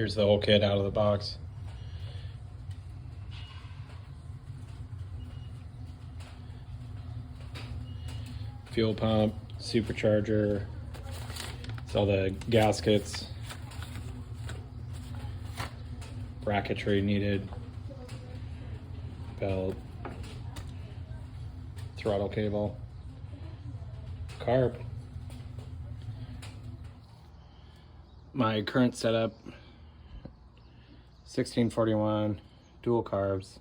Here's the whole kit out of the box. Fuel pump, supercharger, it's all the gaskets, bracketry needed, belt, throttle cable, carb. My current setup, 1641, dual carbs.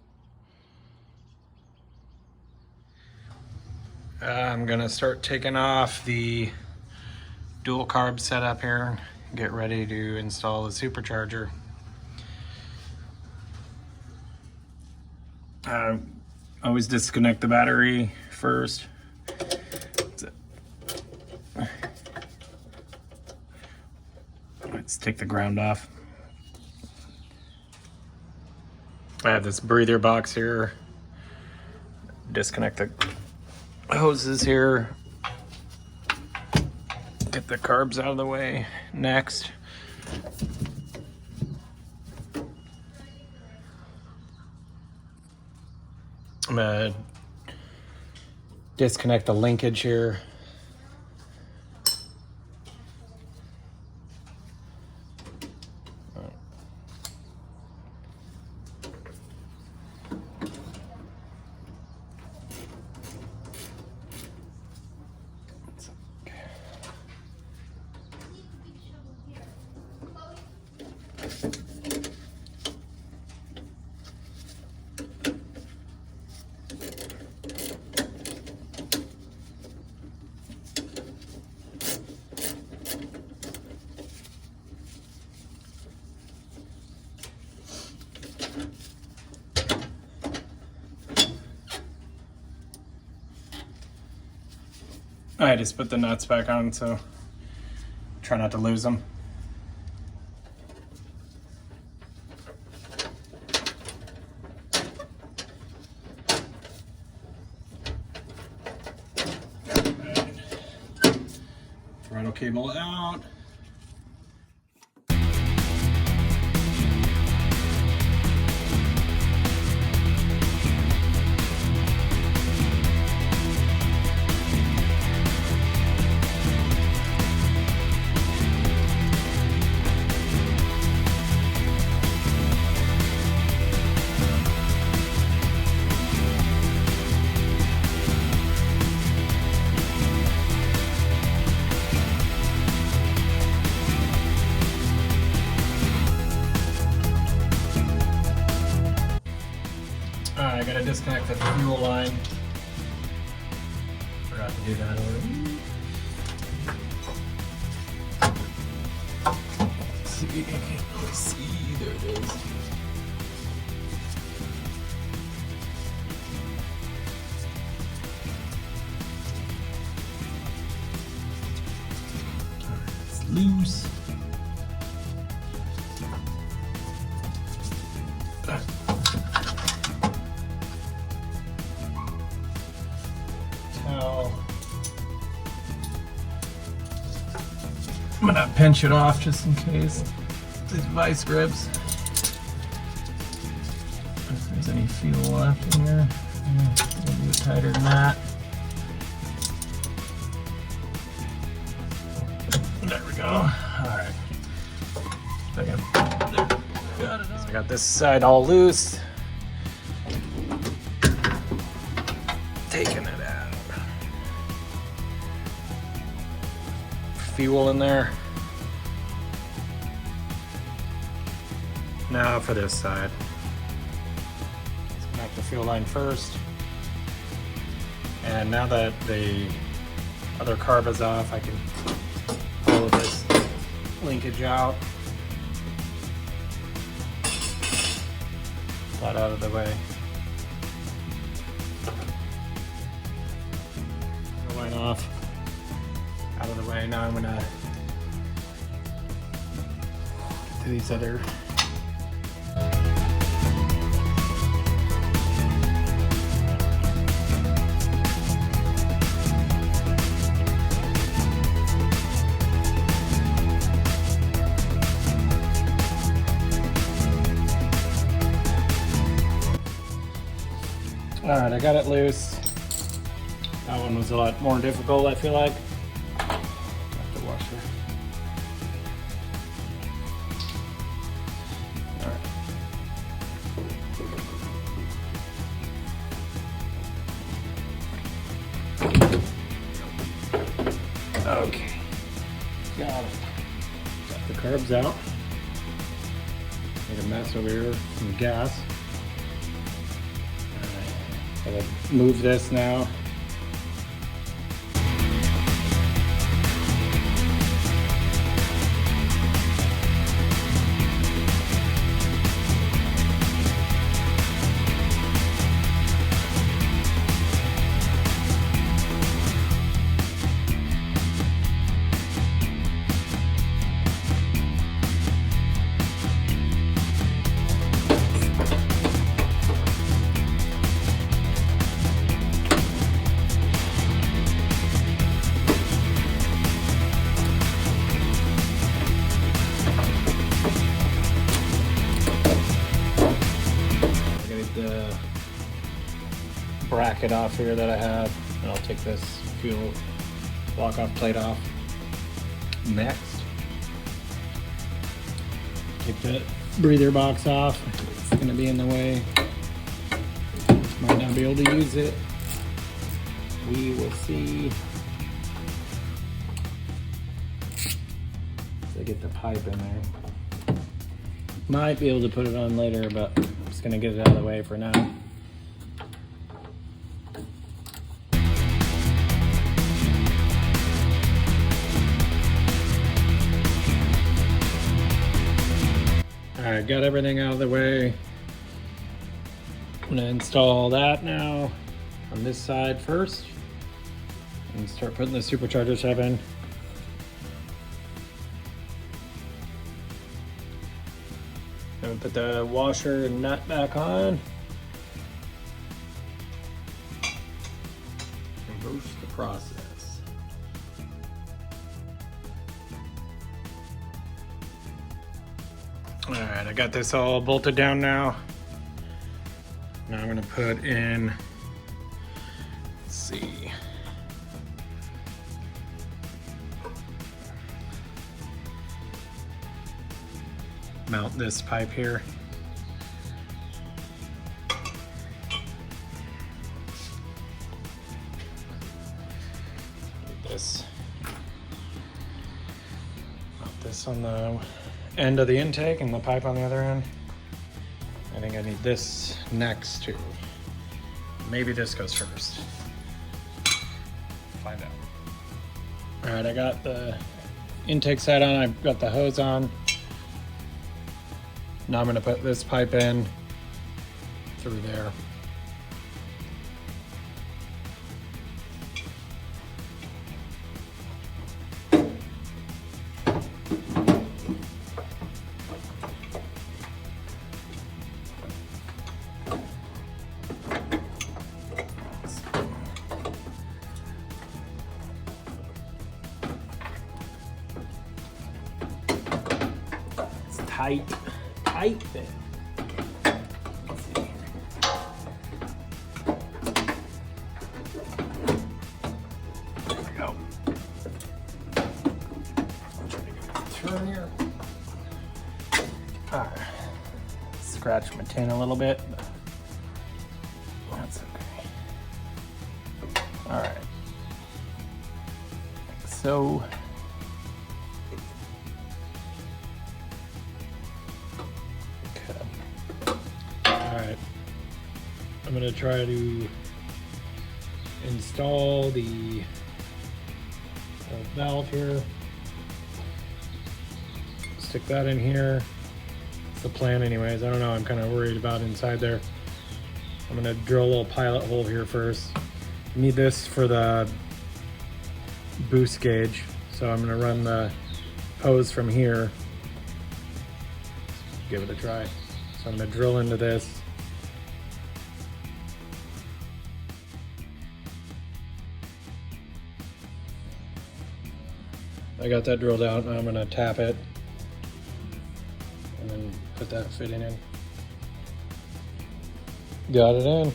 I'm gonna start taking off the dual carb setup here, get ready to install the supercharger. Always disconnect the battery first. Let's take the ground off. I have this breather box here. Disconnect the hoses here. Get the carbs out of the way next. I'm gonna disconnect the linkage here. I just put the nuts back on, so try not to lose them. Throttle cable out. I gotta disconnect the fuel line. Forgot to do that already. Let's see, I can't really see. There it is. It's loose. I'm gonna pinch it off just in case. These vice grips. If there's any fuel left in here, we'll do it tighter than that. There we go. Alright. I got this side all loose. Taking it out. Fuel in there. Now for this side. Disconnect the fuel line first. And now that the other carb is off, I can pull this linkage out. That out of the way. The line off. Out of the way. Now I'm gonna get to these other All right, I got it loose. That one was a lot more difficult, I feel like. Have to wash her. All right. Okay. Got it. Got the carbs out. Made a mess over here, some gas. Gotta move this now. The bracket off here that I have, and I'll take this fuel block off plate off next. Take the breather box off. It's going to be in the way. Might not be able to use it. We will see. So I get the pipe in there. Might be able to put it on later, but I'm just gonna get it out of the way for now. All right, got everything out of the way. I'm gonna install that now on this side first and start putting the supercharger tab in. I'm gonna put the washer and nut back on. Reverse the process. All right, I got this all bolted down now. Now I'm gonna put in, let's see. Mount this pipe here. Mount this on the end of the intake and the pipe on the other end. I think I need this next too. Maybe this goes first. Find out. All right, I got the intake side on. I've got the hose on. Now I'm going to put this pipe in through there. It's tight. Tight fit. Let's see here. There we go. I'll try to get a turn here. All right. Scratch my tin a little bit. That's okay. All right. Like so. I'm going to try to install the valve here. Stick that in here. It's the plan anyways. I don't know. I'm kind of worried about inside there. I'm going to drill a little pilot hole here first. I need this for the boost gauge. So I'm going to run the hose from here. Give it a try. So I'm going to drill into this. I got that drilled out, and I'm going to tap it and then put that fitting in. Got it in.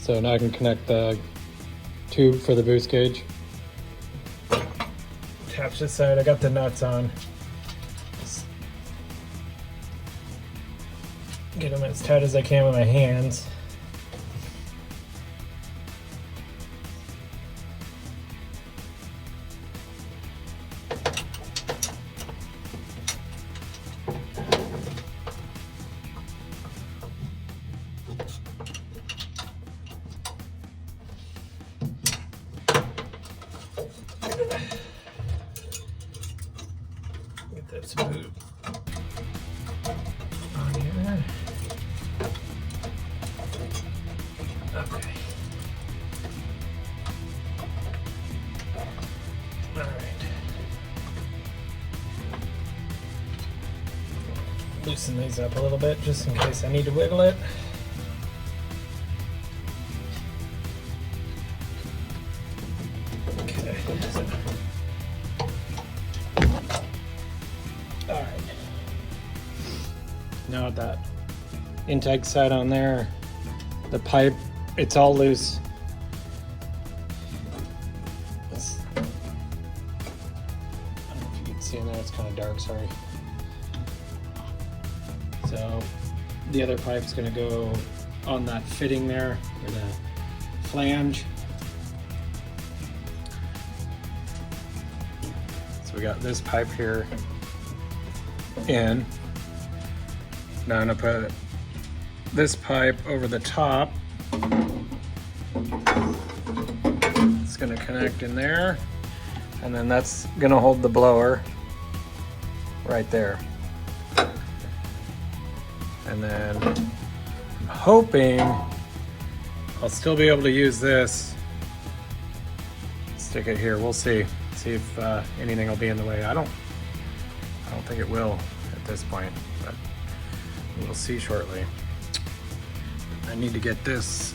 So now I can connect the tube for the boost gauge. Attach this side, I got the nuts on. Just get them as tight as I can with my hands. Get that smooth on here. Okay. All right. Loosen these up a little bit just in case I need to wiggle it. Okay. So. All right. Now with that intake side on there, the pipe, it's all loose. I don't know if you can see in there, it's kind of dark, sorry. So the other pipe's gonna go on that fitting there, or the flange. So we got this pipe here in. Now I'm gonna put this pipe over the top. It's gonna connect in there, and then that's gonna hold the blower right there. And then I'm hoping I'll still be able to use this. Stick it here. We'll see. See if anything will be in the way. I don't think it will at this point, but we'll see shortly. I need to get this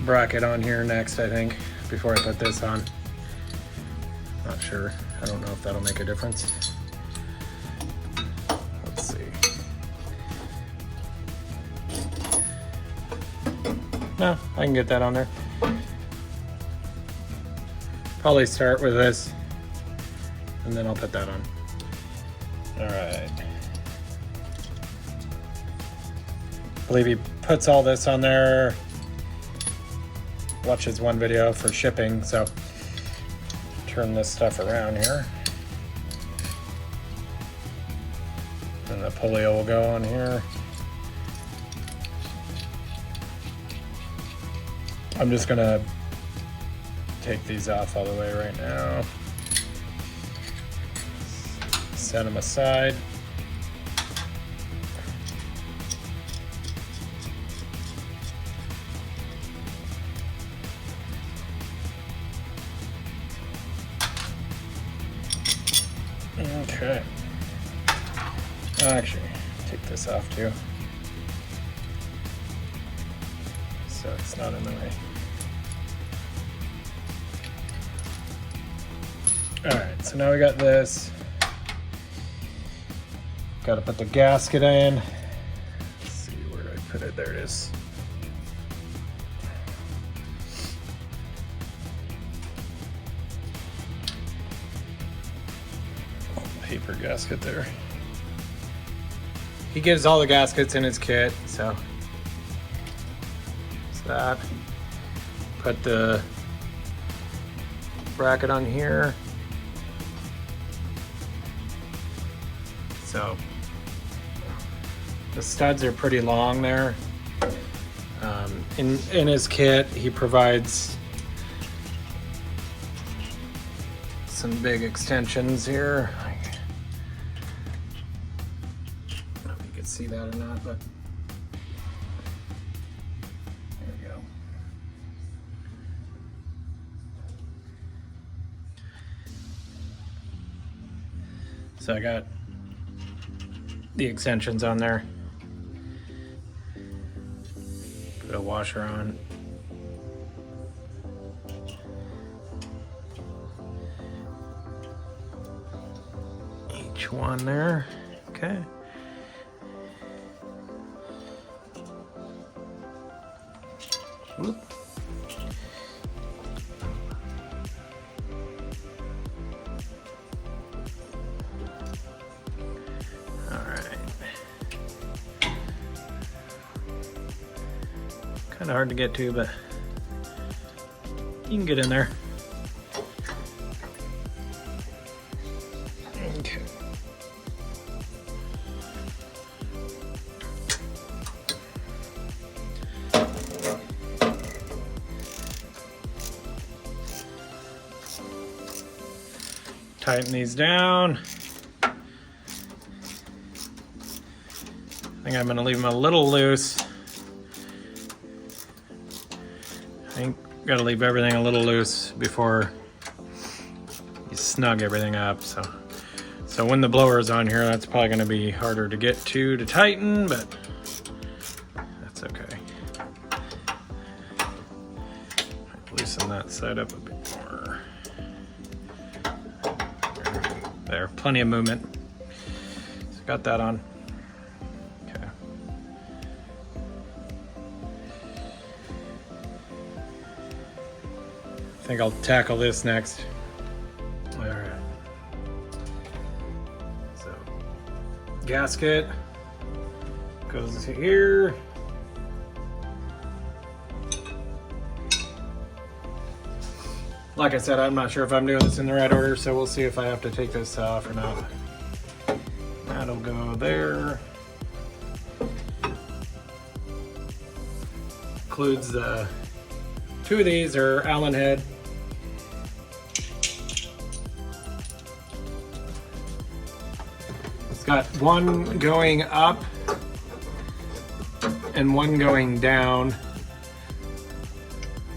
bracket on here next, I think, before I put this on. Not sure. I don't know if that'll make a difference. Let's see. No, I can get that on there. Probably start with this, and then I'll put that on. All right. I believe he puts all this on there. Watches one video for shipping, so turn this stuff around here. And the pulley will go on here. I'm just gonna take these off all the way right now. Set them aside. Okay. Actually, take this off too, so it's not in the way. All right, so now we got this. Got to put the gasket in. Let's see, where did I put it? There it is. Paper gasket there. He gives all the gaskets in his kit, so it's that. Put the bracket on here. So the studs are pretty long there. In his kit, he provides some big extensions here. I don't know if you can see that or not, but there we go. So I got the extensions on there. Put a washer on. Each one there. Okay. Whoop. All right. Kind of hard to get to, but you can get in there. Okay. Tighten these down. I think I'm going to leave them a little loose. I think got to leave everything a little loose before you snug everything up. So when the blower is on here, that's probably going to be harder to get to tighten, but that's okay. Loosen that side up a bit more. There, plenty of movement. So got that on. Okay. I think I'll tackle this next. All right. So, gasket goes here. Like I said, I'm not sure if I'm doing this in the right order, so we'll see if I have to take this off or not. That'll go there. Includes the two of these are Allen head. It's got one going up and one going down.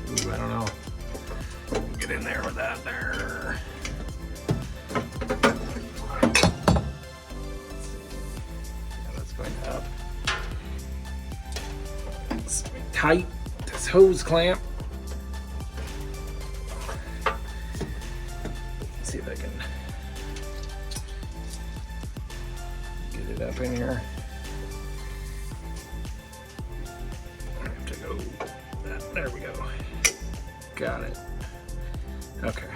Ooh, I don't know. Get in there with that there. Yeah, that's going up. It's tight, this hose clamp. Let's see if I can get it up in here. I have to go, there we go. Got it. Okay.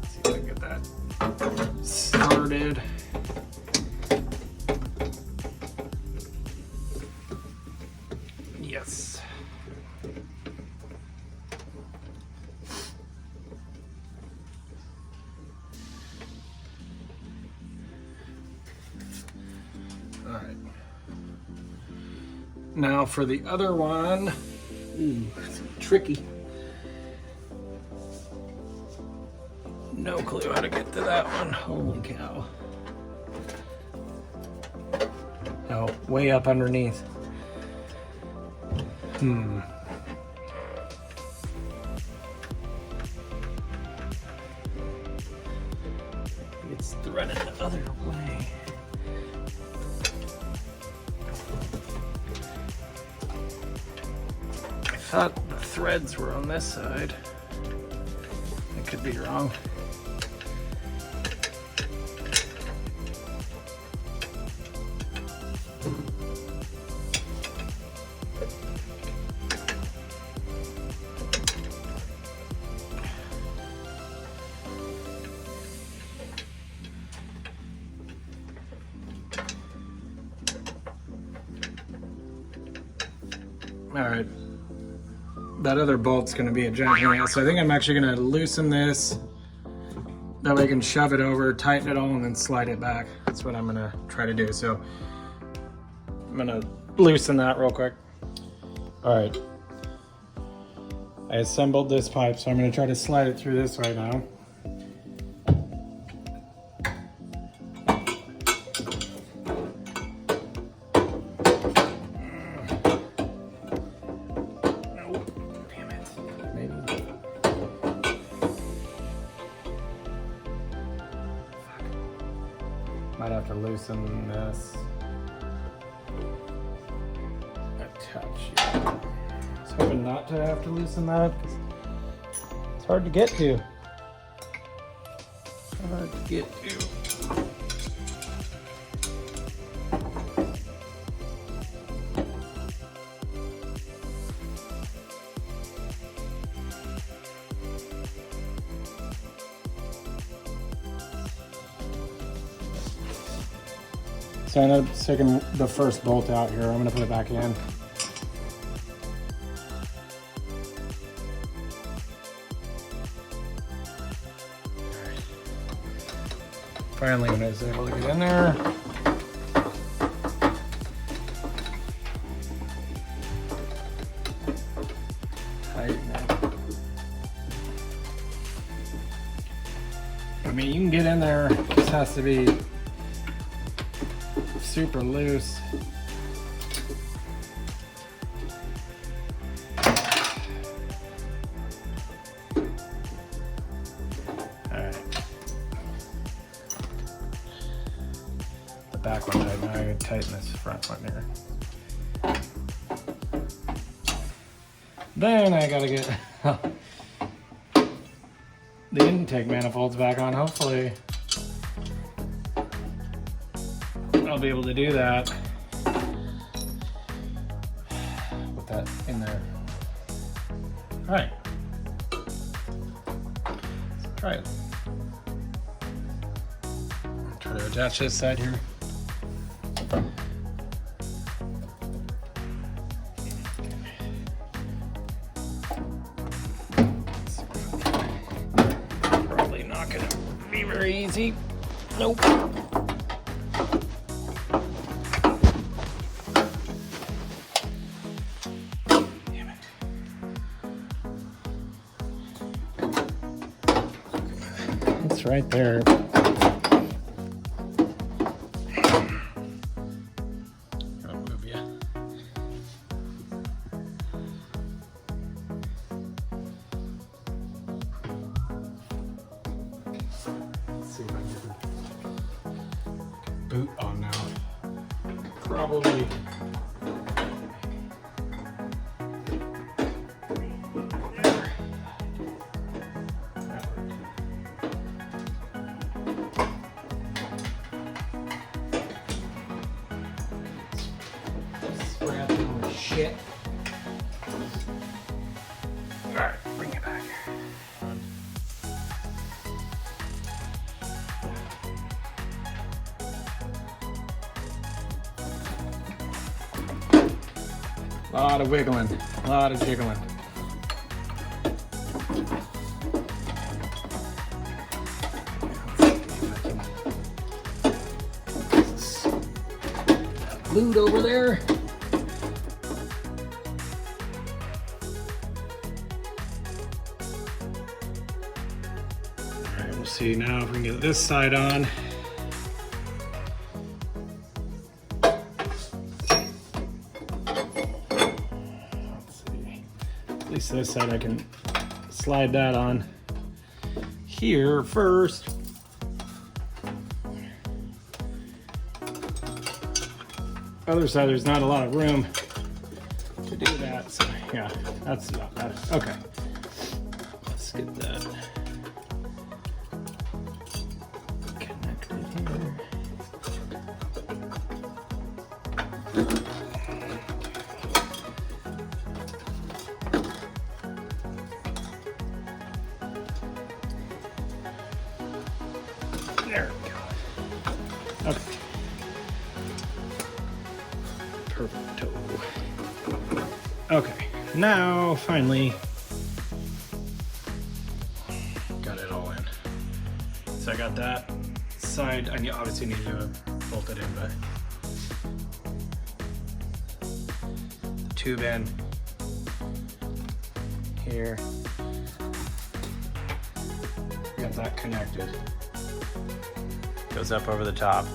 Let's see if I can get that started. Yes. All right. Now for the other one. Ooh, it's tricky. No clue how to get to that one. Holy cow. Oh, way up underneath. It's threaded the other way. I thought the threads were on this side. I could be wrong. All right, that other bolt's gonna be a giant nail, so I think I'm actually gonna loosen this. That way I can shove it over, tighten it all, and then slide it back. That's what I'm gonna try to do. So I'm gonna loosen that real quick. All right, I assembled this pipe, so I'm gonna try to slide it through this right now. Might have to loosen this a touch. I was hoping not to have to loosen that because it's hard to get to. Hard to get to. So I ended up taking the first bolt out here. I'm gonna put it back in. Finally, when I was able to get in there. Tighten it. I mean, you can get in there. It just has to be super loose. Back one tight. Now I gotta tighten this front one here. Then I gotta get the intake manifolds back on. Hopefully I'll be able to do that. Put that in there. All right. Let's try it. Try to attach this side here. Probably not gonna be very easy. Nope. Damn it. It's right there. Boot on now. Probably. Spray out the shit. Alright, bring it back. A lot of wiggling, a lot of jiggling. Glued over there. All right, we'll see now if we can get this side on. At least this side I can slide that on here first. Other side, there's not a lot of room to do that, so yeah, that's not bad. Okay, let's get that connected here. There we go. Okay. Perfecto. Okay, now finally got it all in. So I got that side. I obviously need to bolt it in, but the tube in here. Got that connected. Goes up over the top.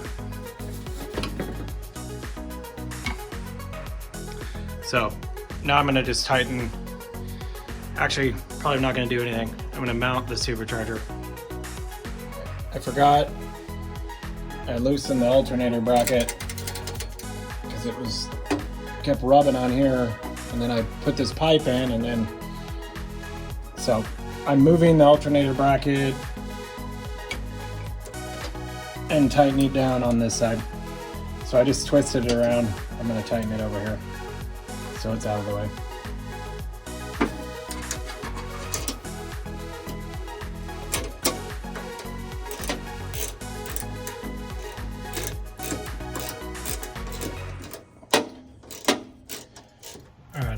So now I'm gonna just tighten. Actually, probably not gonna do anything. I'm gonna mount the supercharger. I forgot I loosened the alternator bracket because it was kept rubbing on here, and then I put this pipe in, and then so I'm moving the alternator bracket and tightening it down on this side. So I just twisted it around. I'm gonna tighten it over here so it's out of the way.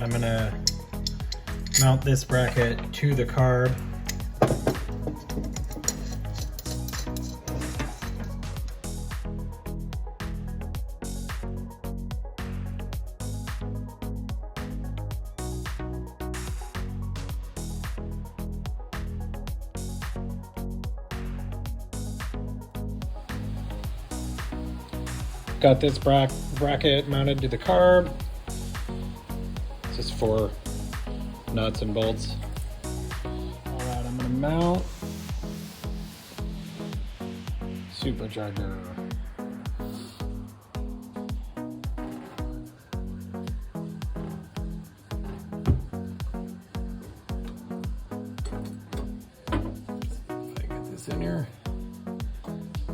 I'm gonna mount this bracket to the carb. Got this bracket mounted to the carb. Just for nuts and bolts. All right, I'm gonna mount Supercharger. If I get this in here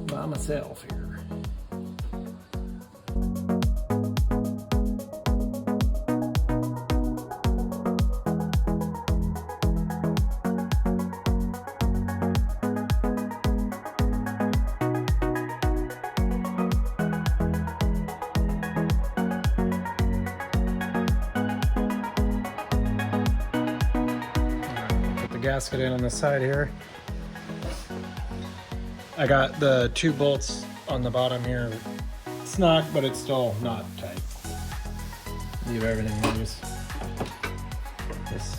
by myself here. Gasket in on the side here. I got the 2 bolts on the bottom here snug, but it's still not tight. Leave everything loose. This.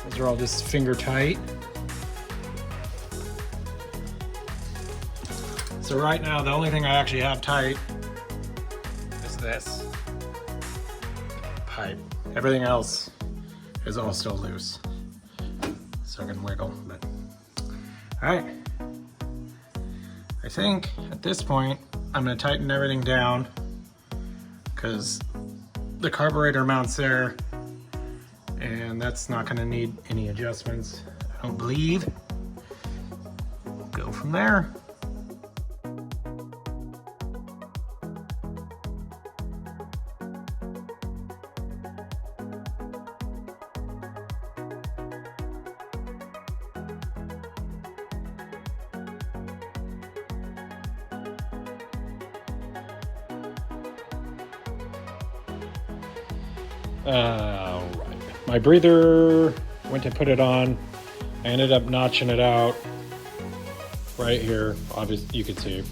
These are all just finger tight. So right now, the only thing I actually have tight is this pipe. Everything else is all still loose. So I can wiggle, but all right. I think at this point, I'm gonna tighten everything down because the carburetor mounts there, and that's not gonna need any adjustments, I don't believe. Go from there. Right. My breather, went to put it on. I ended up notching it out right here. Obviously, you can see.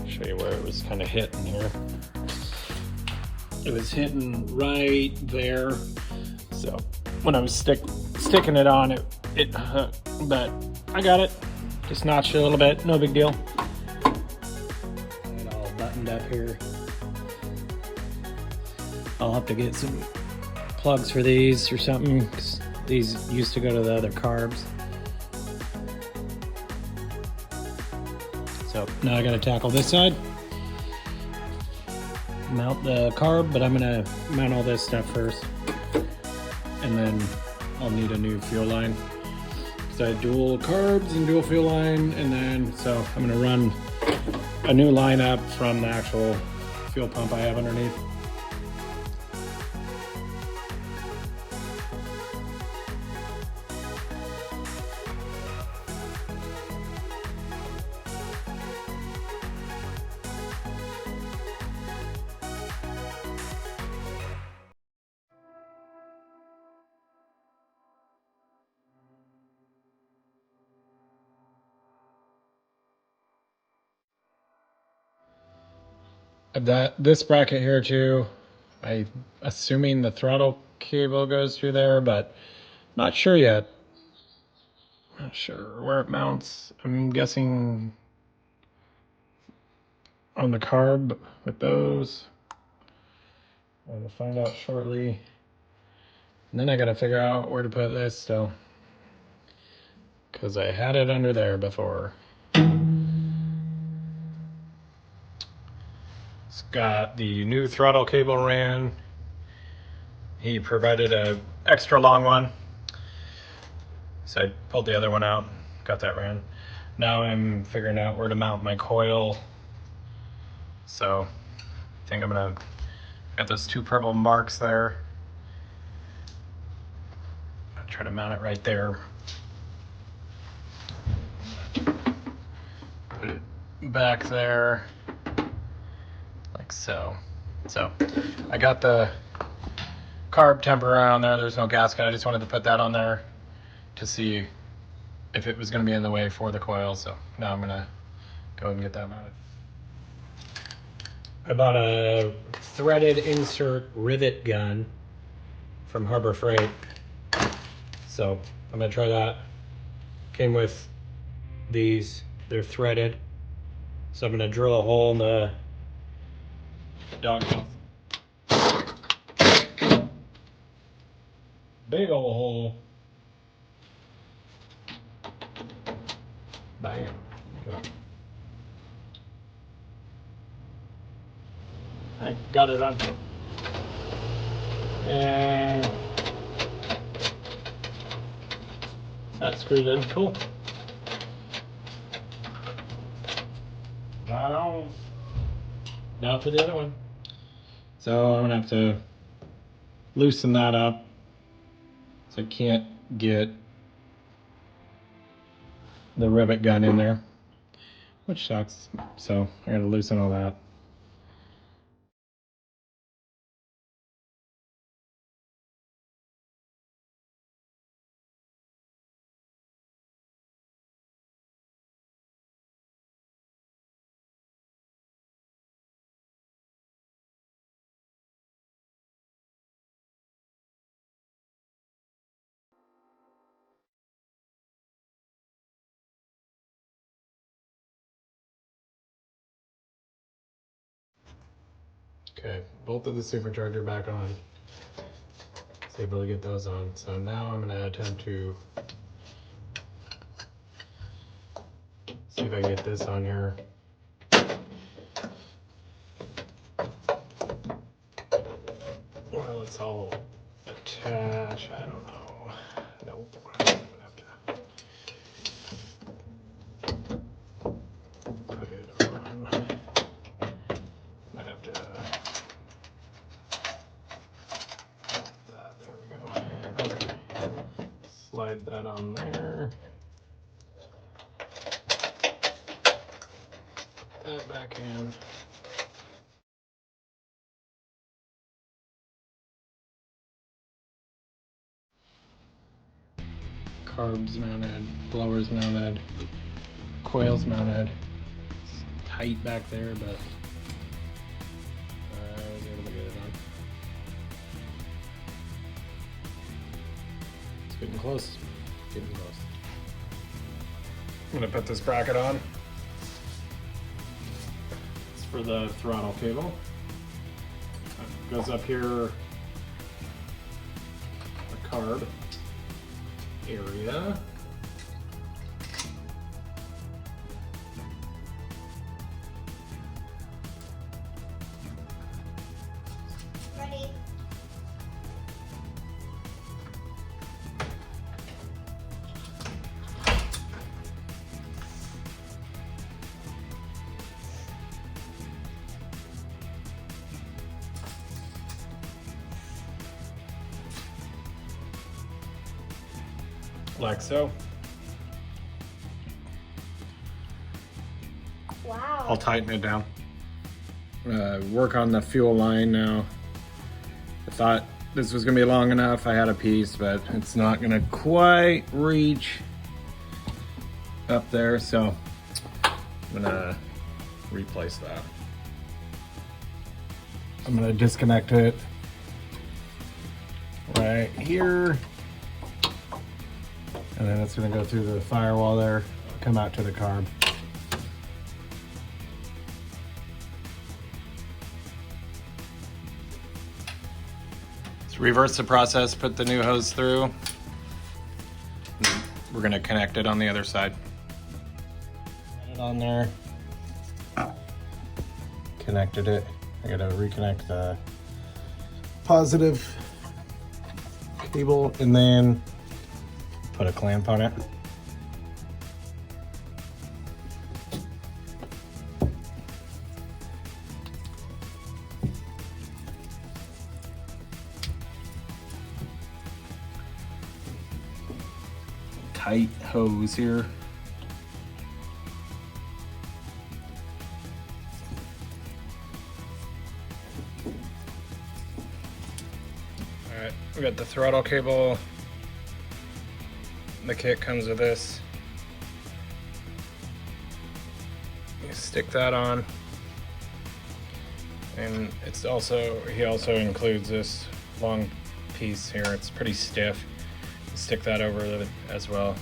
Show you where it was kind of hitting here. It was hitting right there. So when I was sticking it on, it but I got it. Just notched it a little bit. No big deal. Got it all buttoned up here. I'll have to get some plugs for these or something, 'cause these used to go to the other carbs. So now I gotta tackle this side. Mount the carb, but I'm gonna mount all this stuff first. And then I'll need a new fuel line. Because I had dual carbs and dual fuel line, and then, so I'm gonna run a new line up from the actual fuel pump I have underneath. This bracket here too, I assuming the throttle cable goes through there, but not sure yet. Not sure where it mounts. I'm guessing on the carb with those. I'll find out shortly. And then I gotta figure out where to put this still, because I had it under there before. It's got the new throttle cable ran. He provided a extra long one, so I pulled the other one out, got that ran. Now I'm figuring out where to mount my coil So I think I'm gonna got those 2 purple marks there. I'll try to mount it right there. Put it back there like so. So I got the carb temper on there. There's no gasket. I just wanted to put that on there to see if it was going to be in the way for the coil. So now I'm going to go ahead and get that mounted. I bought a threaded insert rivet gun from Harbor Freight. So I'm going to try that. Came with these. They're threaded. So I'm going to drill a hole in the dog mouth. Big old hole. Bam. I got it on. And that screwed in. Cool. Right on. Now for the other one. So I'm gonna have to loosen that up. So I can't get the rivet gun in there, which sucks. So I gotta loosen all that. Okay, both of the supercharger back on. Was able to get those on. So now I'm gonna attempt to see if I get this on here. Well, it's all attached. I don't know. Nope. I'm gonna have to put it on. Might have to. There we go. Okay. Slide that on there. Put that back in. Carbs mounted, blowers mounted, coils mounted. It's tight back there, but I was able to get it on. It's getting close. Getting close. I'm gonna put this bracket on. It's for the throttle cable. It goes up here, the carb area. Ready. Like so. Wow. I'll tighten it down. Work on the fuel line now. I thought this was gonna be long enough. I had a piece, but it's not gonna quite reach up there, so I'm gonna replace that. I'm gonna disconnect it right here. And then it's gonna go through the firewall there, come out to the carb. Let's reverse the process, put the new hose through. We're gonna connect it on the other side. Put it on there. Connected it. I gotta reconnect the positive cable and then put a clamp on it. tight hose here. All right, we got the throttle cable. The kit comes with this. You stick that on. And it's also, he also includes this long piece here. It's pretty stiff. Stick that over it as well.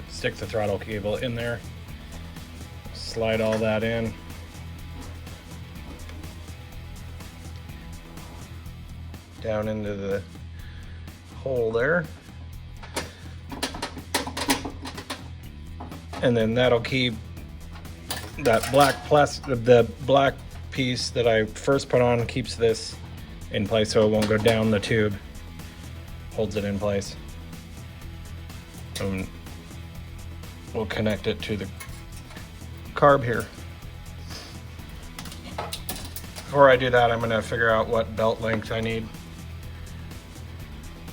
Stick the throttle cable in there. Slide all that in. Down into the hole there. And then that'll keep that black plastic, the black piece that I first put on keeps this in place so it won't go down the tube. Holds it in place. And we'll connect it to the carb here. Before I do that, I'm gonna figure out what belt length I need.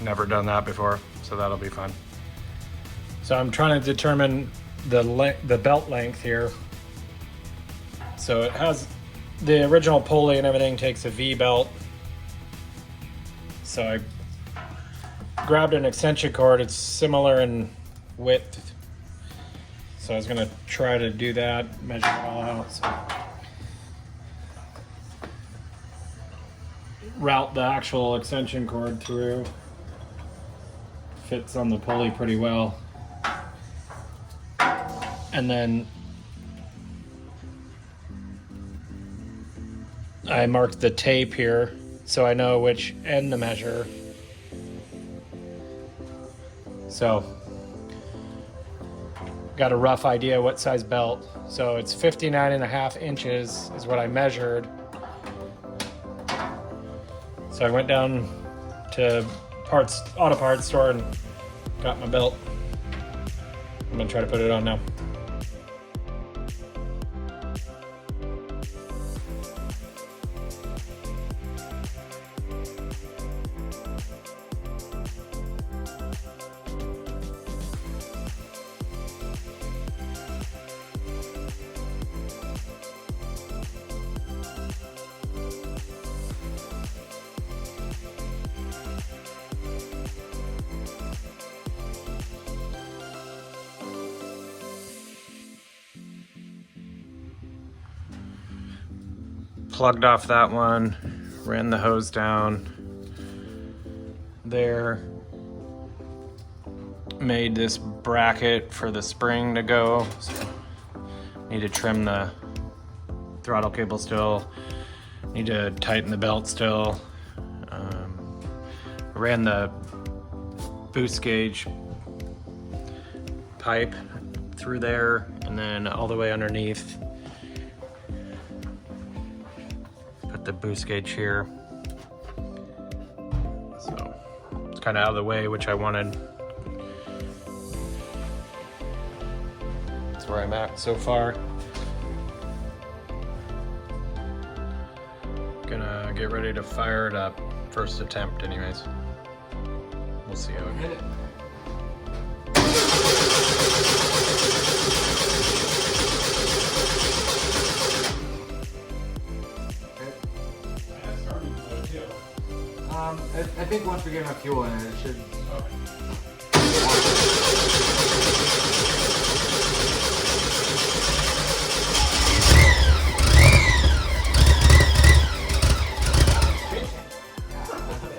Never done that before, so that'll be fun. So I'm trying to determine the belt length here. So it has the original pulley and everything takes a V belt. So I grabbed an extension cord. It's similar in width. So I was gonna try to do that, measure it all out. So route the actual extension cord through. Fits on the pulley pretty well. And then I marked the tape here so I know which end to measure. So got a rough idea what size belt. So it's 59.5 inches is what I measured. So I went down to auto parts store and got my belt. I'm gonna try to put it on now. Plugged off that one, ran the hose down there, made this bracket for the spring to go. So need to trim the throttle cable still, need to tighten the belt still. Ran the boost gauge pipe through there and then all the way underneath. The boost gauge here, so it's kind of out of the way, which I wanted. That's where I'm at so far. Gonna get ready to fire it up. First attempt anyways. We'll see how it goes. I think once we get enough fuel in it, it should.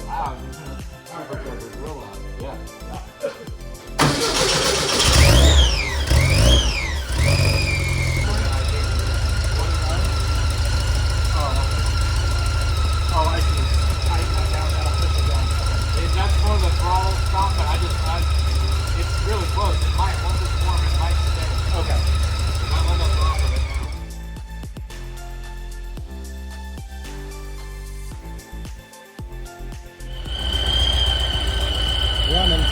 Wow, Supercharger's real loud. Yeah. Oh, I see. That's for the throttle stop, but it's really close. It might, once it's warm, it might stay. Okay. I'm almost off of it now. Running.